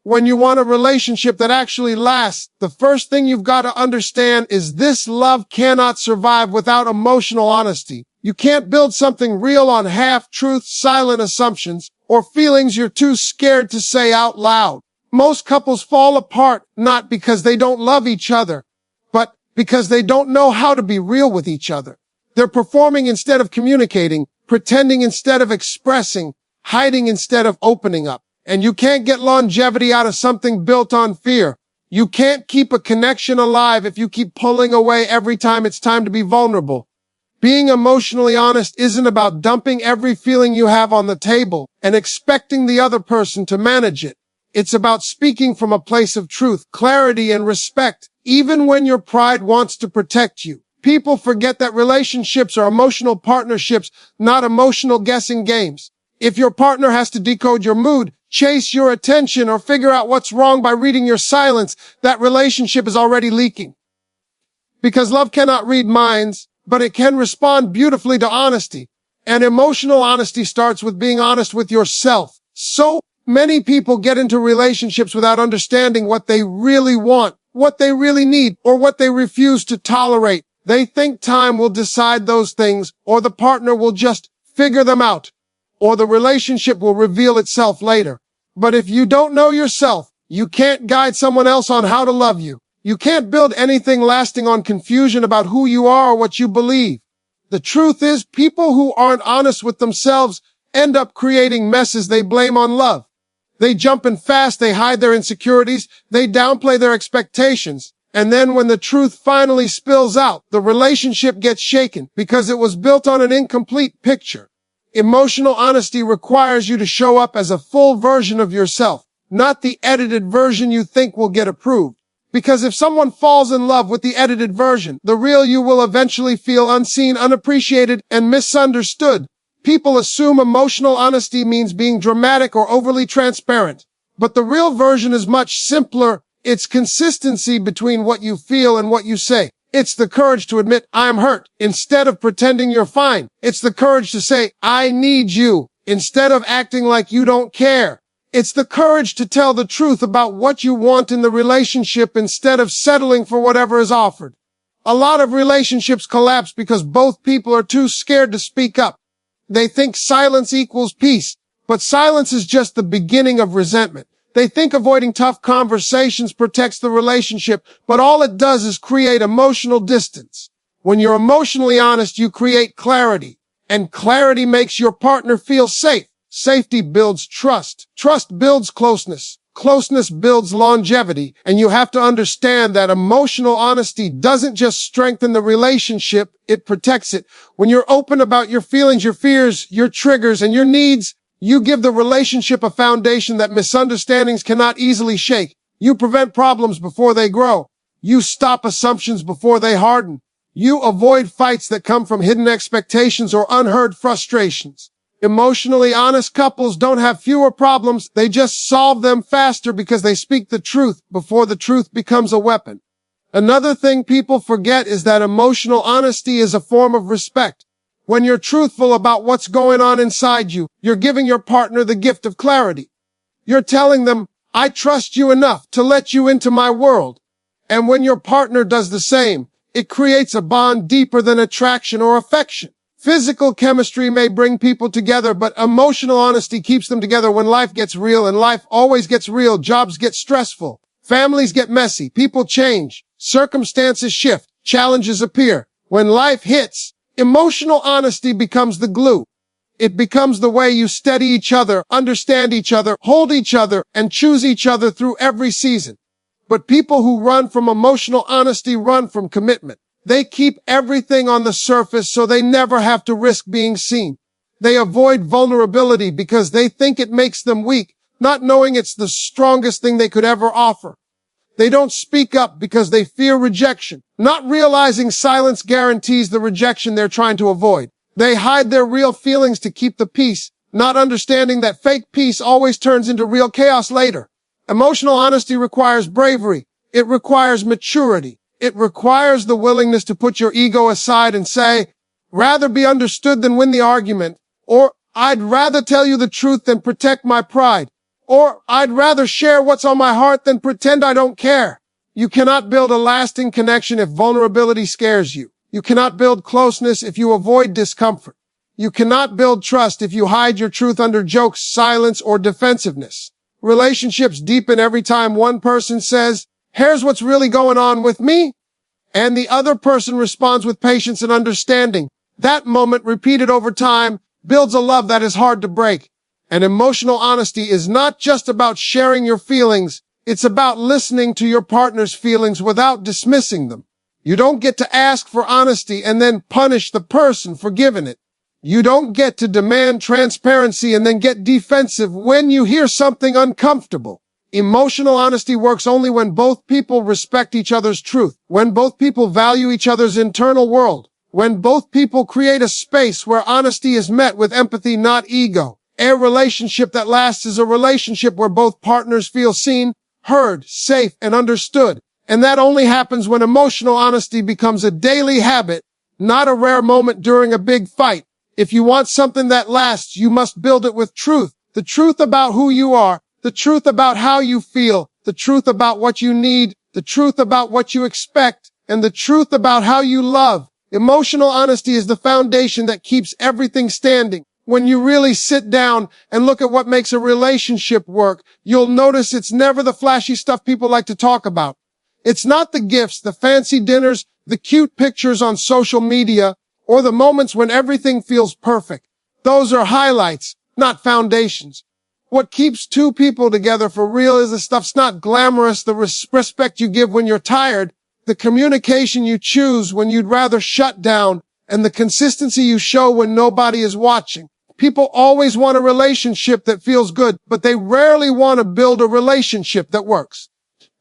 When you want a relationship that actually lasts, the first thing you've got to understand is this: love cannot survive without emotional honesty. You can't build something real on half-truths, silent assumptions, or feelings you're too scared to say out loud. Most couples fall apart not because they don't love each other, but because they don't know how to be real with each other. They're performing instead of communicating, pretending instead of expressing, hiding instead of opening up. And you can't get longevity out of something built on fear. You can't keep a connection alive if you keep pulling away every time it's time to be vulnerable. Being emotionally honest isn't about dumping every feeling you have on the table and expecting the other person to manage it. It's about speaking from a place of truth, clarity, and respect, even when your pride wants to protect you. People forget that relationships are emotional partnerships, not emotional guessing games. If your partner has to decode your mood, chase your attention, or figure out what's wrong by reading your silence, that relationship is already leaking. Because love cannot read minds, but it can respond beautifully to honesty. And emotional honesty starts with being honest with yourself. So many people get into relationships without understanding what they really want, what they really need, or what they refuse to tolerate. They think time will decide those things, or the partner will just figure them out, or the relationship will reveal itself later. But if you don't know yourself, you can't guide someone else on how to love you. You can't build anything lasting on confusion about who you are or what you believe. The truth is, people who aren't honest with themselves end up creating messes they blame on love. They jump in fast, they hide their insecurities, they downplay their expectations. And then when the truth finally spills out, the relationship gets shaken because it was built on an incomplete picture. Emotional honesty requires you to show up as a full version of yourself, not the edited version you think will get approved. Because if someone falls in love with the edited version, the real you will eventually feel unseen, unappreciated, and misunderstood. People assume emotional honesty means being dramatic or overly transparent. But the real version is much simpler. It's consistency between what you feel and what you say. It's the courage to admit, I'm hurt, instead of pretending you're fine. It's the courage to say, I need you, instead of acting like you don't care. It's the courage to tell the truth about what you want in the relationship instead of settling for whatever is offered. A lot of relationships collapse because both people are too scared to speak up. They think silence equals peace, but silence is just the beginning of resentment. They think avoiding tough conversations protects the relationship, but all it does is create emotional distance. When you're emotionally honest, you create clarity, and clarity makes your partner feel safe. Safety builds trust. Trust builds closeness. Closeness builds longevity, and you have to understand that emotional honesty doesn't just strengthen the relationship, it protects it. When you're open about your feelings, your fears, your triggers, and your needs, you give the relationship a foundation that misunderstandings cannot easily shake. You prevent problems before they grow. You stop assumptions before they harden. You avoid fights that come from hidden expectations or unheard frustrations. Emotionally honest couples don't have fewer problems, they just solve them faster because they speak the truth before the truth becomes a weapon. Another thing people forget is that emotional honesty is a form of respect. When you're truthful about what's going on inside you, you're giving your partner the gift of clarity. You're telling them, I trust you enough to let you into my world. And when your partner does the same, it creates a bond deeper than attraction or affection. Physical chemistry may bring people together, but emotional honesty keeps them together when life gets real, and life always gets real. Jobs get stressful. Families get messy. People change. Circumstances shift. Challenges appear. When life hits, emotional honesty becomes the glue. It becomes the way you steady each other, understand each other, hold each other, and choose each other through every season. But people who run from emotional honesty run from commitment. They keep everything on the surface so they never have to risk being seen. They avoid vulnerability because they think it makes them weak, not knowing it's the strongest thing they could ever offer. They don't speak up because they fear rejection, not realizing silence guarantees the rejection they're trying to avoid. They hide their real feelings to keep the peace, not understanding that fake peace always turns into real chaos later. Emotional honesty requires bravery. It requires maturity. It requires the willingness to put your ego aside and say, rather be understood than win the argument, or I'd rather tell you the truth than protect my pride, Or I'd rather share what's on my heart than pretend I don't care. You cannot build a lasting connection if vulnerability scares you. You cannot build closeness if you avoid discomfort. You cannot build trust if you hide your truth under jokes, silence, or defensiveness. Relationships deepen every time one person says, "Here's what's really going on with me," and the other person responds with patience and understanding. That moment, repeated over time, builds a love that is hard to break. And emotional honesty is not just about sharing your feelings. It's about listening to your partner's feelings without dismissing them. You don't get to ask for honesty and then punish the person for giving it. You don't get to demand transparency and then get defensive when you hear something uncomfortable. Emotional honesty works only when both people respect each other's truth, when both people value each other's internal world, when both people create a space where honesty is met with empathy, not ego. A relationship that lasts is a relationship where both partners feel seen, heard, safe, and understood. And that only happens when emotional honesty becomes a daily habit, not a rare moment during a big fight. If you want something that lasts, you must build it with truth. The truth about who you are, the truth about how you feel, the truth about what you need, the truth about what you expect, and the truth about how you love. Emotional honesty is the foundation that keeps everything standing. When you really sit down and look at what makes a relationship work, you'll notice it's never the flashy stuff people like to talk about. It's not the gifts, the fancy dinners, the cute pictures on social media, or the moments when everything feels perfect. Those are highlights, not foundations. What keeps two people together for real is the stuff's not glamorous, the respect you give when you're tired, the communication you choose when you'd rather shut down, and the consistency you show when nobody is watching. People always want a relationship that feels good, but they rarely want to build a relationship that works.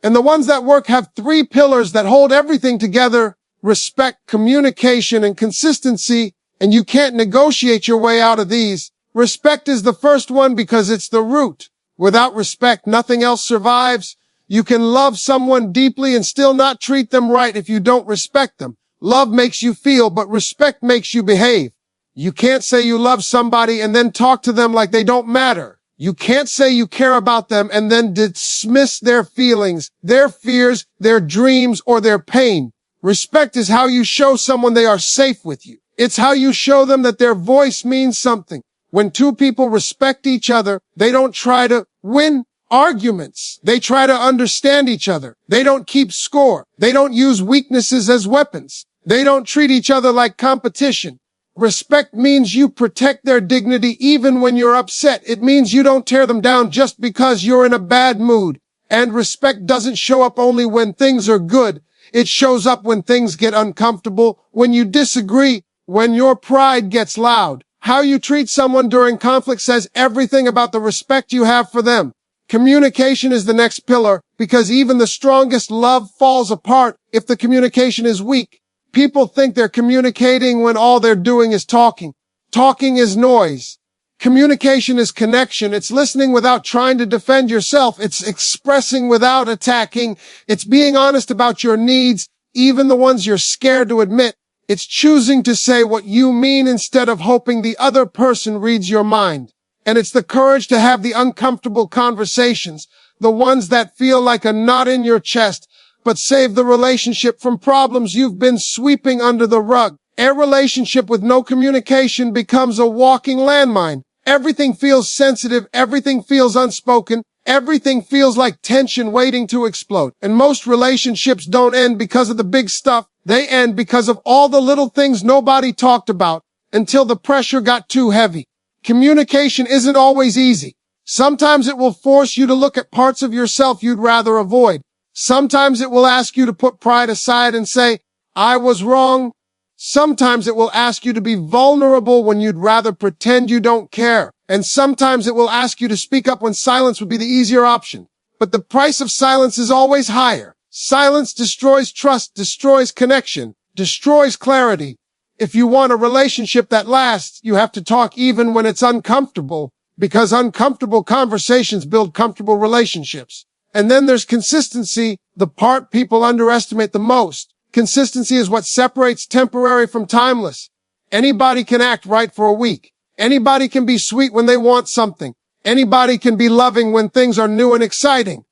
And the ones that work have three pillars that hold everything together: respect, communication, and consistency, and you can't negotiate your way out of these. Respect is the first one because it's the root. Without respect, nothing else survives. You can love someone deeply and still not treat them right if you don't respect them. Love makes you feel, but respect makes you behave. You can't say you love somebody and then talk to them like they don't matter. You can't say you care about them and then dismiss their feelings, their fears, their dreams, or their pain. Respect is how you show someone they are safe with you. It's how you show them that their voice means something. When two people respect each other, they don't try to win arguments. They try to understand each other. They don't keep score. They don't use weaknesses as weapons. They don't treat each other like competition. Respect means you protect their dignity even when you're upset. It means you don't tear them down just because you're in a bad mood. And respect doesn't show up only when things are good. It shows up when things get uncomfortable, when you disagree, when your pride gets loud. How you treat someone during conflict says everything about the respect you have for them. Communication is the next pillar, because even the strongest love falls apart if the communication is weak. People think they're communicating when all they're doing is talking. Talking is noise. Communication is connection. It's listening without trying to defend yourself. It's expressing without attacking. It's being honest about your needs, even the ones you're scared to admit. It's choosing to say what you mean instead of hoping the other person reads your mind. And it's the courage to have the uncomfortable conversations, the ones that feel like a knot in your chest, but save the relationship from problems you've been sweeping under the rug. A relationship with no communication becomes a walking landmine. Everything feels sensitive. Everything feels unspoken. Everything feels like tension waiting to explode. And most relationships don't end because of the big stuff. They end because of all the little things nobody talked about until the pressure got too heavy. Communication isn't always easy. Sometimes it will force you to look at parts of yourself you'd rather avoid. Sometimes it will ask you to put pride aside and say, "I was wrong." Sometimes it will ask you to be vulnerable when you'd rather pretend you don't care. And sometimes it will ask you to speak up when silence would be the easier option. But the price of silence is always higher. Silence destroys trust, destroys connection, destroys clarity. If you want a relationship that lasts, you have to talk even when it's uncomfortable, because uncomfortable conversations build comfortable relationships. And then there's consistency, the part people underestimate the most. Consistency is what separates temporary from timeless. Anybody can act right for a week. Anybody can be sweet when they want something. Anybody can be loving when things are new and exciting.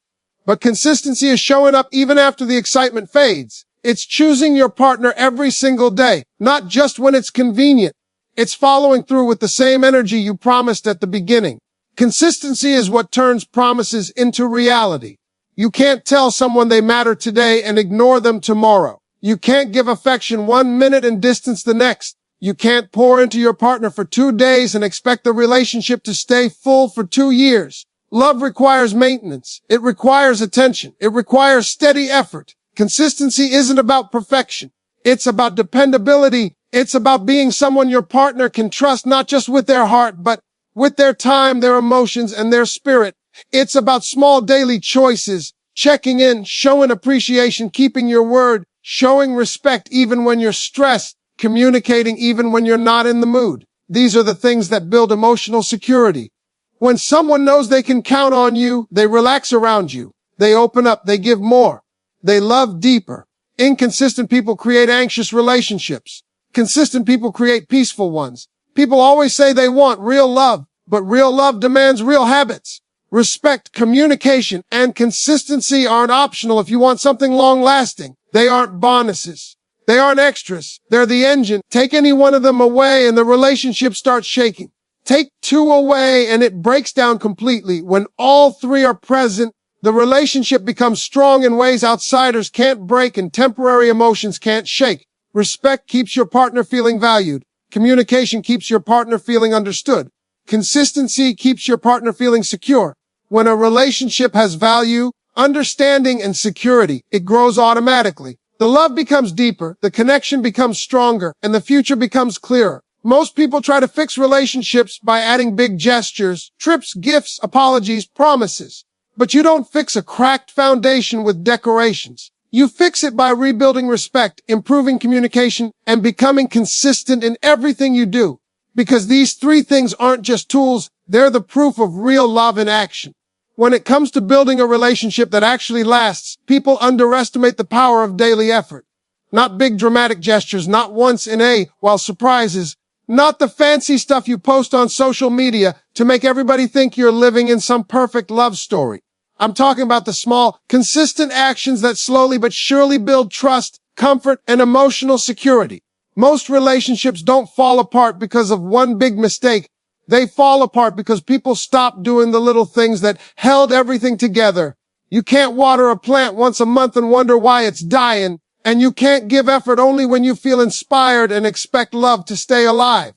But consistency is showing up even after the excitement fades. It's choosing your partner every single day, not just when it's convenient. It's following through with the same energy you promised at the beginning. Consistency is what turns promises into reality. You can't tell someone they matter today and ignore them tomorrow. You can't give affection 1 minute and distance the next. You can't pour into your partner for 2 days and expect the relationship to stay full for 2 years. Love requires maintenance. It requires attention. It requires steady effort. Consistency isn't about perfection. It's about dependability. It's about being someone your partner can trust, not just with their heart, but with their time, their emotions, and their spirit. It's about small daily choices, checking in, showing appreciation, keeping your word, showing respect even when you're stressed, communicating even when you're not in the mood. These are the things that build emotional security. When someone knows they can count on you, they relax around you. They open up, they give more. They love deeper. Inconsistent people create anxious relationships. Consistent people create peaceful ones. People always say they want real love, but real love demands real habits. Respect, communication, and consistency aren't optional if you want something long-lasting. They aren't bonuses. They aren't extras. They're the engine. Take any one of them away and the relationship starts shaking. Take 2 away and it breaks down completely. When all 3 are present, the relationship becomes strong in ways outsiders can't break and temporary emotions can't shake. Respect keeps your partner feeling valued. Communication keeps your partner feeling understood. Consistency keeps your partner feeling secure. When a relationship has value, understanding, and security, it grows automatically. The love becomes deeper, the connection becomes stronger, and the future becomes clearer. Most people try to fix relationships by adding big gestures, trips, gifts, apologies, promises. But you don't fix a cracked foundation with decorations. You fix it by rebuilding respect, improving communication, and becoming consistent in everything you do. Because these 3 things aren't just tools, they're the proof of real love in action. When it comes to building a relationship that actually lasts, people underestimate the power of daily effort. Not big dramatic gestures, not once in a while surprises, not the fancy stuff you post on social media to make everybody think you're living in some perfect love story. I'm talking about the small, consistent actions that slowly but surely build trust, comfort, and emotional security. Most relationships don't fall apart because of one big mistake. They fall apart because people stop doing the little things that held everything together. You can't water a plant once a month and wonder why it's dying. And you can't give effort only when you feel inspired and expect love to stay alive.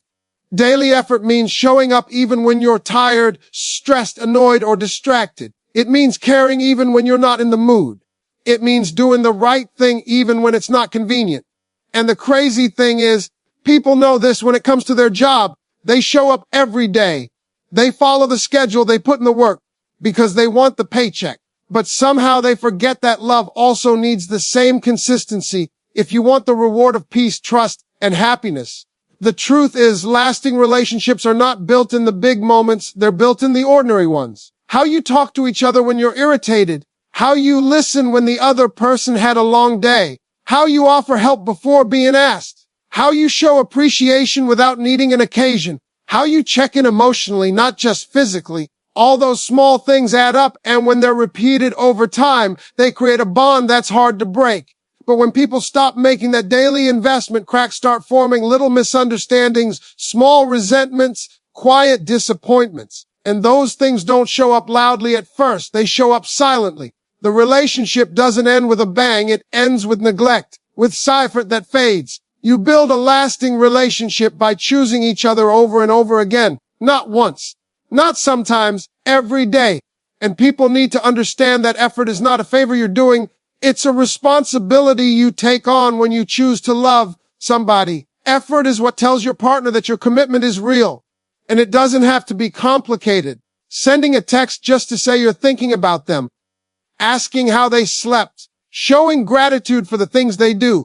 Daily effort means showing up even when you're tired, stressed, annoyed, or distracted. It means caring even when you're not in the mood. It means doing the right thing even when it's not convenient. And the crazy thing is, people know this when it comes to their job. They show up every day. They follow the schedule, they put in the work because they want the paycheck. But somehow they forget that love also needs the same consistency if you want the reward of peace, trust, and happiness. The truth is, lasting relationships are not built in the big moments, they're built in the ordinary ones. How you talk to each other when you're irritated. How you listen when the other person had a long day. How you offer help before being asked. How you show appreciation without needing an occasion. How you check in emotionally, not just physically. All those small things add up, and when they're repeated over time, they create a bond that's hard to break. But when people stop making that daily investment, cracks start forming, little misunderstandings, small resentments, quiet disappointments. And those things don't show up loudly at first. They show up silently. The relationship doesn't end with a bang. It ends with neglect, with cipher that fades. You build a lasting relationship by choosing each other over and over again. Not once. Not sometimes. Every day. And people need to understand that effort is not a favor you're doing. It's a responsibility you take on when you choose to love somebody. Effort is what tells your partner that your commitment is real. And it doesn't have to be complicated. Sending a text just to say you're thinking about them. Asking how they slept. Showing gratitude for the things they do.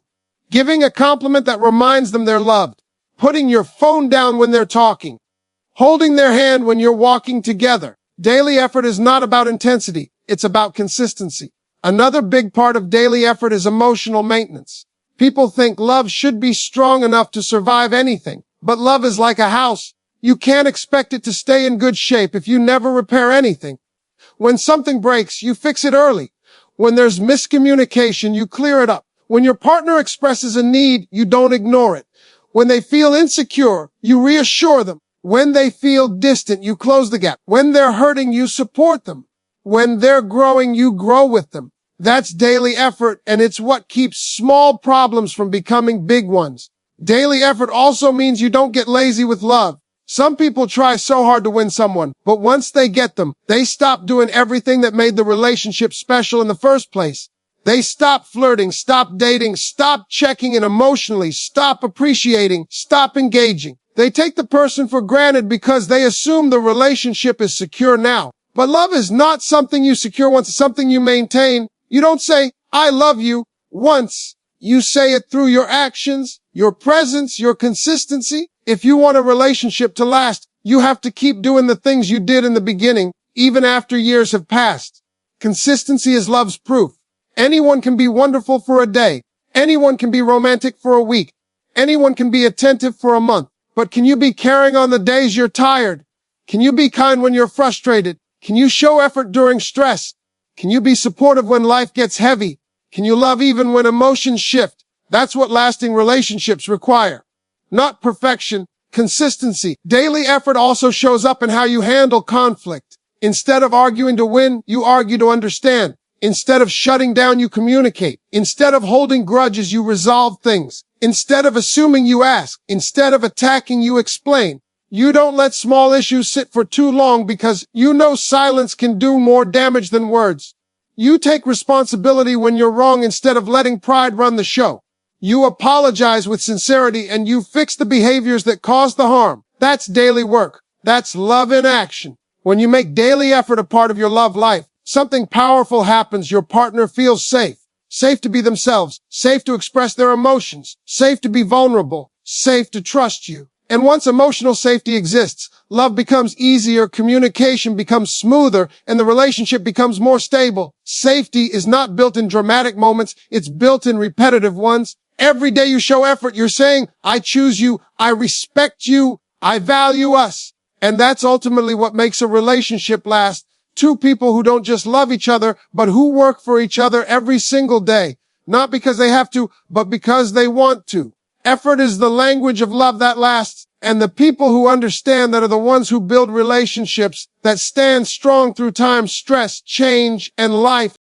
Giving a compliment that reminds them they're loved. Putting your phone down when they're talking. Holding their hand when you're walking together. Daily effort is not about intensity. It's about consistency. Another big part of daily effort is emotional maintenance. People think love should be strong enough to survive anything. But love is like a house. You can't expect it to stay in good shape if you never repair anything. When something breaks, you fix it early. When there's miscommunication, you clear it up. When your partner expresses a need, you don't ignore it. When they feel insecure, you reassure them. When they feel distant, you close the gap. When they're hurting, you support them. When they're growing, you grow with them. That's daily effort, and it's what keeps small problems from becoming big ones. Daily effort also means you don't get lazy with love. Some people try so hard to win someone, but once they get them, they stop doing everything that made the relationship special in the first place. They stop flirting, stop dating, stop checking in emotionally, stop appreciating, stop engaging. They take the person for granted because they assume the relationship is secure now. But love is not something you secure once, it's something you maintain. You don't say, I love you once. You say it through your actions, your presence, your consistency. If you want a relationship to last, you have to keep doing the things you did in the beginning, even after years have passed. Consistency is love's proof. Anyone can be wonderful for a day. Anyone can be romantic for a week. Anyone can be attentive for a month. But can you be caring on the days you're tired? Can you be kind when you're frustrated? Can you show effort during stress? Can you be supportive when life gets heavy? Can you love even when emotions shift? That's what lasting relationships require. Not perfection, consistency. Daily effort also shows up in how you handle conflict. Instead of arguing to win, you argue to understand. Instead of shutting down, you communicate. Instead of holding grudges, you resolve things. Instead of assuming, you ask. Instead of attacking, you explain. You don't let small issues sit for too long because you know silence can do more damage than words. You take responsibility when you're wrong instead of letting pride run the show. You apologize with sincerity and you fix the behaviors that cause the harm. That's daily work. That's love in action. When you make daily effort a part of your love life, something powerful happens. Your partner feels safe. Safe to be themselves. Safe to express their emotions. Safe to be vulnerable. Safe to trust you. And once emotional safety exists, love becomes easier, communication becomes smoother, and the relationship becomes more stable. Safety is not built in dramatic moments, it's built in repetitive ones. Every day you show effort, you're saying, I choose you, I respect you, I value us. And that's ultimately what makes a relationship last. Two people who don't just love each other, but who work for each other every single day. Not because they have to, but because they want to. Effort is the language of love that lasts, and the people who understand that are the ones who build relationships that stand strong through time, stress, change, and life.